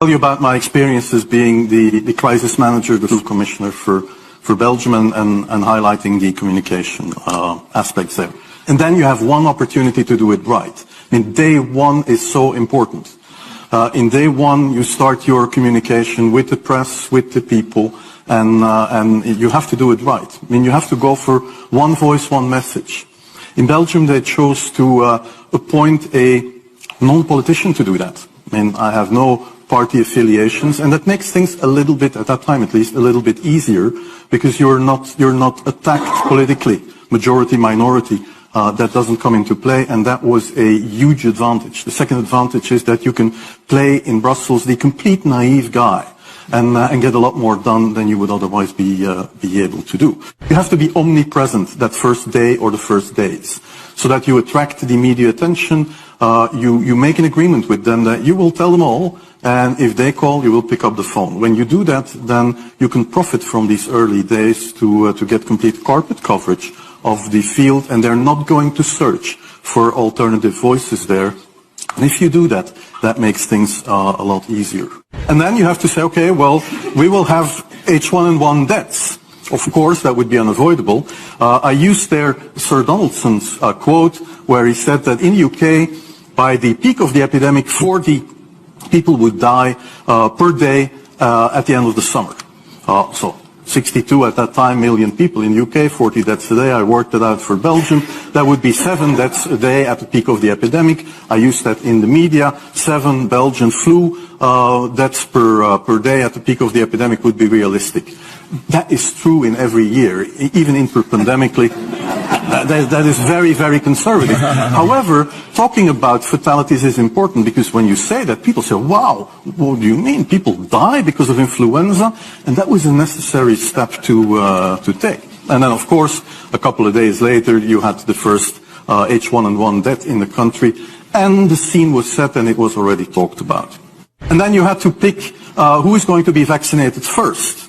Tell you about my experiences being the crisis manager, the field commissioner for Belgium and highlighting the communication aspects there. And then you have one opportunity to do it right. I mean, day one is so important. In day one, you start your communication with the press, with the people, and you have to do it right. I mean, you have to go for one voice, one message. In Belgium, they chose to appoint a non-politician to do that. I mean, I have no party affiliations, and that makes things a little bit, at that time at least, a little bit easier, because you're not attacked politically, majority, minority. That doesn't come into play, and that was a huge advantage. The second advantage is that you can play in Brussels the complete naive guy and get a lot more done than you would otherwise be able to do. You have to be omnipresent that first day or the first days, so that you attract the media attention. You make an agreement with them that you will tell them all, and if they call, you will pick up the phone. When you do that, then you can profit from these early days to get complete carpet coverage of the field, and they're not going to search for alternative voices there. And if you do that, that makes things a lot easier. And then you have to say, okay, well, we will have H1N1 deaths. Of course, that would be unavoidable. I used there Sir Donaldson's quote, where he said that in the UK, by the peak of the epidemic, 40 people would die per day at the end of the summer. So 62 at that time million people in the UK, 40 deaths a day. I worked it out for Belgium. That would be 7 deaths a day at the peak of the epidemic. I used that in the media. 7 Belgian flu deaths per day at the peak of the epidemic would be realistic. That is true in every year, even interpandemically. That is very, very conservative. However, talking about fatalities is important, because when you say that, people say, wow, what do you mean? People die because of influenza? And that was a necessary step to take. And then, of course, a couple of days later, you had the first H1N1 death in the country, and the scene was set and it was already talked about. And then you had to pick who is going to be vaccinated first.